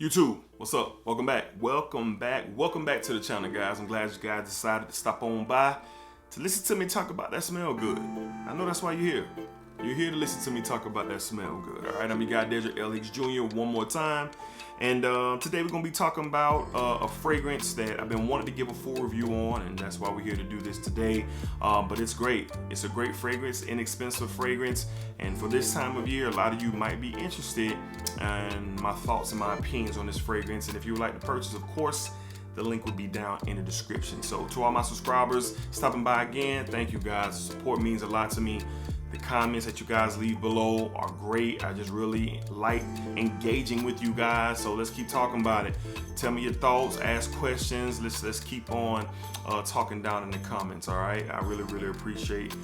YouTube, what's up? Welcome back. Welcome back to the channel, guys. I'm glad you guys decided to stop on by to listen to me talk about that smell good. I know that's why you're here. You're here to listen to me talk about that smell good. All right, I'm your guy, Dedrick LX Jr. one more time. And today we're going to be talking about a fragrance that I've been wanting to give a full review on, and that's why we're here to do this today. But it's great. It's a great fragrance, inexpensive fragrance. And for this time of year, a lot of you might be interested in my thoughts and my opinions on this fragrance. And if you would like to purchase, of course, the link will be down in the description. So to all my subscribers stopping by again, thank you guys. Support means a lot to me. The comments that you guys leave below are great. I just really like engaging with you guys. So let's keep talking about it. Tell me your thoughts, ask questions. Let's keep on talking down in the comments. All right. I really appreciate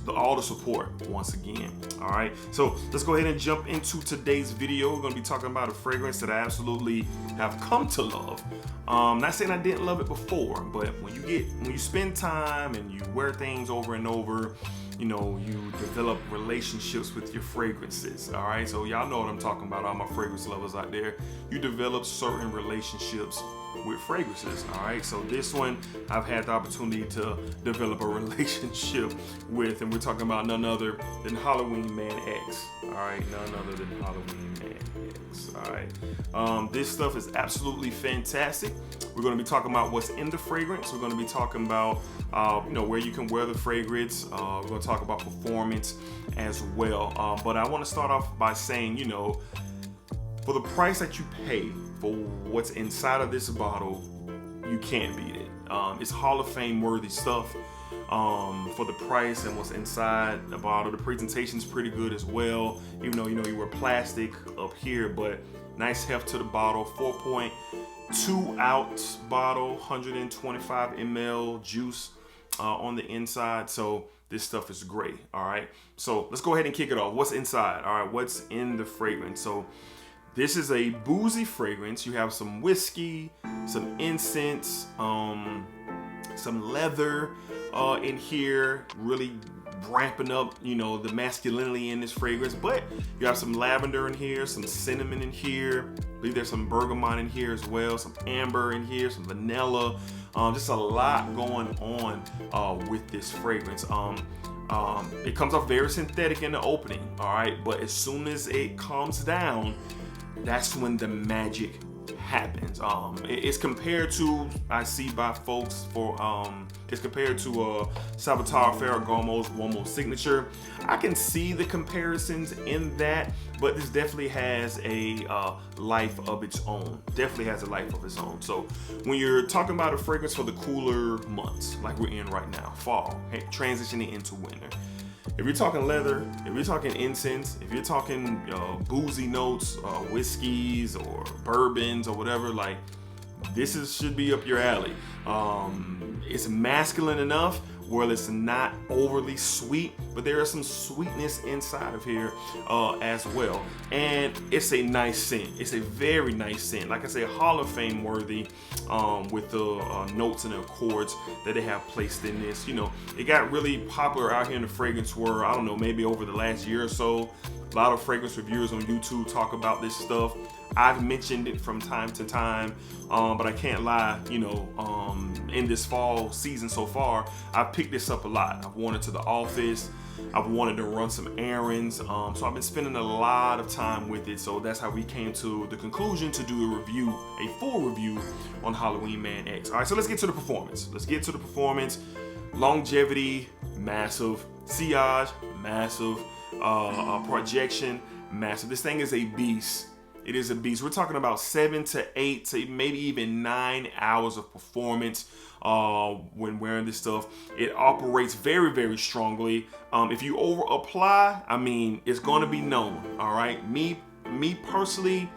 all the support once again. All right. So let's go ahead and jump into today's video. We're going to be talking about a fragrance that I absolutely have come to love. Not saying I didn't love it before, but when you spend time and you wear things over and over, you know, you develop relationships with your fragrances. All right, so y'all know what I'm talking about, all my fragrance lovers out there. You develop certain relationships with fragrances. All right, so this one I've had the opportunity to develop a relationship with, and we're talking about none other than Halloween Man X. All right, none other than Halloween Man X. All right, this stuff is absolutely fantastic. We're going to be talking about what's in the fragrance. We're going to be talking about where you can wear the fragrance. We're going to talk about performance as well. But I want to start off by saying, you know, for the price that you pay for what's inside of this bottle, you can't beat it. It's Hall of Fame worthy stuff. For the price and what's inside the bottle, the presentation's pretty good as well. Even though you wear plastic up here, but nice heft to the bottle. 4.2 ounce bottle, 125 ml juice on the inside. So this stuff is great. All right, so let's go ahead and kick it off. What's inside? All right, what's in the fragrance? So this is a boozy fragrance. You have some whiskey, some incense, some leather in here, really ramping up, you know, the masculinity in this fragrance. But you have some lavender in here, some cinnamon in here. I believe there's some bergamot in here as well, some amber in here, some vanilla. Just a lot going on with this fragrance. It comes off very synthetic in the opening, all right, but as soon as it calms down, that's when the magic happens. It's compared to, I see by folks, it's compared to Salvatore Ferragamo's Uomo Signature. I can see the comparisons in that, but this definitely has a life of its own. Definitely has a life of its own. So when you're talking about a fragrance for the cooler months, like we're in right now, fall, transitioning into winter, if you're talking leather, if you're talking incense, if you're talking boozy notes, whiskeys or bourbons or whatever, like this should be up your alley. It's masculine enough where it's not overly sweet, but there is some sweetness inside of here as well. And it's a nice scent. It's a very nice scent. Like I say, Hall of Fame worthy with the notes and the accords that they have placed in this. You know, it got really popular out here in the fragrance world, I don't know, maybe over the last year or so. A lot of fragrance reviewers on YouTube talk about this stuff. I've mentioned it from time to time, but I can't lie, you know, in this fall season so far, I've picked this up a lot. I've worn it to the office. I've wanted to run some errands. So I've been spending a lot of time with it. So that's how we came to the conclusion to do a full review on Halloween Man X. All right, so let's get to the performance. Longevity, massive. Sillage, massive. Projection, massive. This thing is a beast. It is a beast. We're talking about 7 to 8 to maybe even 9 hours of performance when wearing this stuff. It operates very strongly. If you over apply, I mean, it's going to be known. All right, me personally,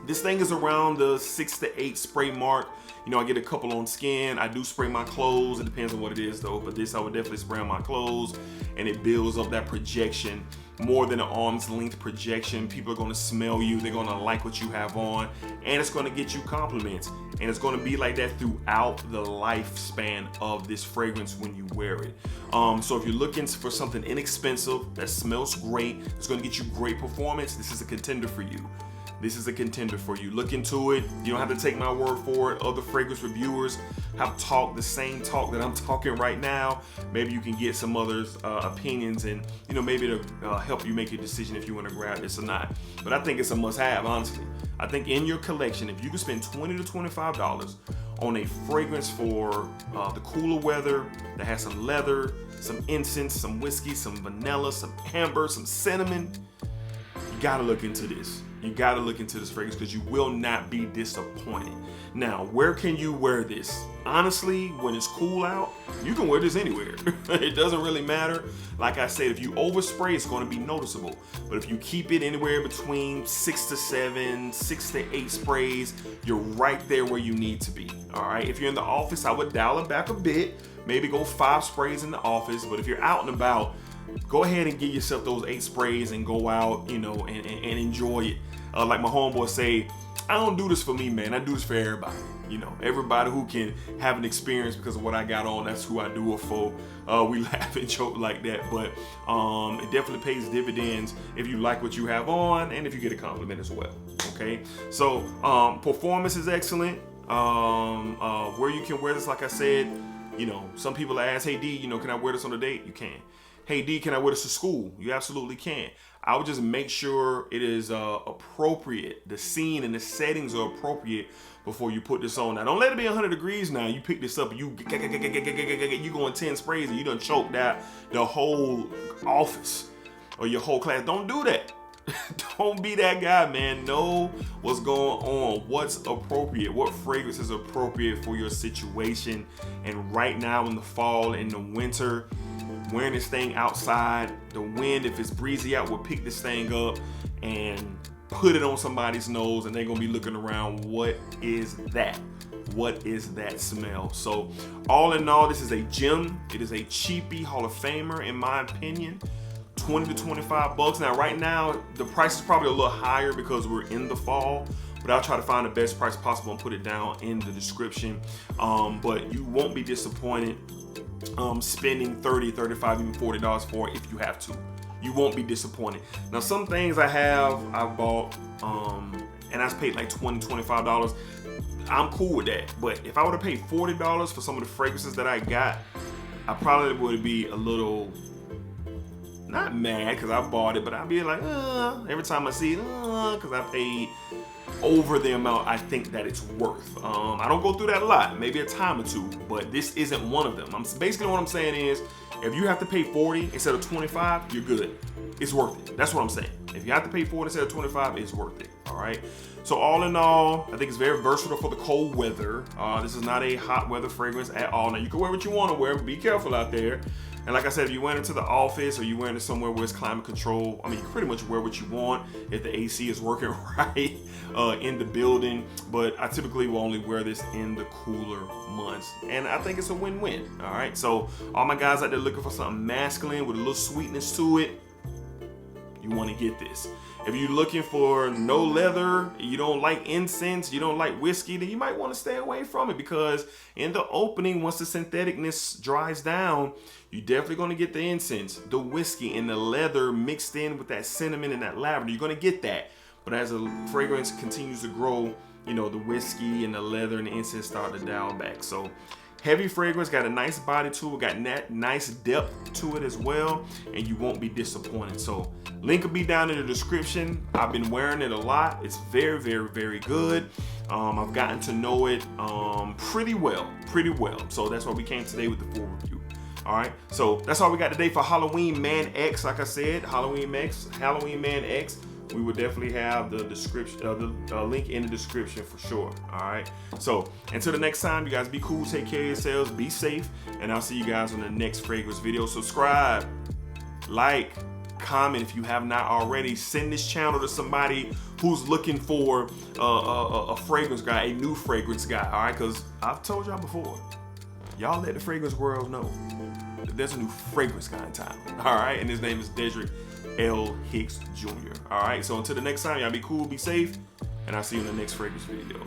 this thing is around the 6 to 8 spray mark. You know, I get a couple on skin. I do spray my clothes. It depends on what it is though, but this I would definitely spray on my clothes, and it builds up that projection, more than an arm's length projection. People are gonna smell you. They're gonna like what you have on, and it's gonna get you compliments. And it's gonna be like that throughout the lifespan of this fragrance when you wear it. So if you're looking for something inexpensive that smells great, it's gonna get you great performance, this is a contender for you. this is a contender for you. Look into it. You don't have to take my word for it. Other fragrance reviewers have talked the same talk that I'm talking right now. Maybe you can get some others' opinions, and maybe it'll help you make your decision if you want to grab this or not. But I think it's a must-have, honestly. I think in your collection, if you can spend $20 to $25 on a fragrance for the cooler weather that has some leather, some incense, some whiskey, some vanilla, some amber, some cinnamon, you gotta look into this. You gotta look into this fragrance because you will not be disappointed. Now, where can you wear this? Honestly, when it's cool out, you can wear this anywhere. It doesn't really matter. Like I said, if you overspray, it's gonna be noticeable. But if you keep it anywhere between 6 to 7, 6 to 8 sprays, you're right there where you need to be, all right? If you're in the office, I would dial it back a bit. Maybe go 5 sprays in the office. But if you're out and about, go ahead and give yourself those 8 sprays and go out, and enjoy it. Like my homeboy say, I don't do this for me, man. I do this for everybody. Everybody who can have an experience because of what I got on, that's who I do it for. We laugh and joke like that, but it definitely pays dividends if you like what you have on and if you get a compliment as well. Okay, so performance is excellent. Where you can wear this, like I said, some people ask, hey D, can I wear this on a date? You can. Hey D, can I wear this to school? You absolutely can. I would just make sure it is appropriate. The scene and the settings are appropriate before you put this on. Now, don't let it be 100 degrees now. You pick this up and you going 10 sprays and you done choked out the whole office or your whole class. Don't do that. Don't be that guy, man. Know what's going on, what's appropriate, what fragrance is appropriate for your situation. And right now in the fall and the winter, wearing this thing outside, the wind, if it's breezy out, will pick this thing up and put it on somebody's nose, and they're gonna be looking around, what is that? What is that smell? So all in all, this is a gem. It is a cheapie Hall of Famer, in my opinion. 20 to 25 bucks. Now, right now, the price is probably a little higher because we're in the fall, but I'll try to find the best price possible and put it down in the description. But you won't be disappointed spending $30, $35, even $40 for it if you have to. You won't be disappointed. Now, some things I've bought, and I paid like $20, $25. I'm cool with that. But if I would have paid $40 for some of the fragrances that I got, I probably would be a little, not mad because I bought it, but I'd be like, every time I see it, because I paid over the amount I think that it's worth. I don't go through that a lot, maybe a time or two, but this isn't one of them. Basically what I'm saying is, if you have to pay 40 instead of 25, you're good. It's worth it. That's what I'm saying. If you have to pay 40 instead of 25, it's worth it. All right. So all in all, I think it's very versatile for the cold weather. This is not a hot weather fragrance at all. Now you can wear what you want to wear, but be careful out there. And like I said, if you wear it to the office or you wear it somewhere where it's climate control, I mean, you can pretty much wear what you want if the AC is working right in the building. But I typically will only wear this in the cooler months. And I think it's a win-win. All right. So all my guys out there looking for something masculine with a little sweetness to it, you want to get this. If you're looking for no leather, you don't like incense, you don't like whiskey, then you might want to stay away from it, because in the opening, once the syntheticness dries down, you're definitely going to get the incense, the whiskey, and the leather mixed in with that cinnamon and that lavender. You're going to get that. But as the fragrance continues to grow, the whiskey and the leather and the incense start to dial back. So heavy fragrance, got a nice body to it, got nice depth to it as well, and you won't be disappointed. So link will be down in the description. I've been wearing it a lot. It's very, very, very good. I've gotten to know it pretty well. So that's why we came today with the full review. All right, so that's all we got today for Halloween Man X. Like I said, Halloween Man X. We will definitely have the description, the link in the description for sure. All right. So until the next time, you guys be cool, take care of yourselves, be safe, and I'll see you guys on the next fragrance video. Subscribe, like, comment if you have not already. Send this channel to somebody who's looking for a fragrance guy, a new fragrance guy. All right, because I've told y'all before, y'all let the fragrance world know that there's a new fragrance guy in town. All right, and his name is Dedrick L. Hicks Jr. All right, so until the next time, y'all be cool, be safe, and I'll see you in the next fragrance video.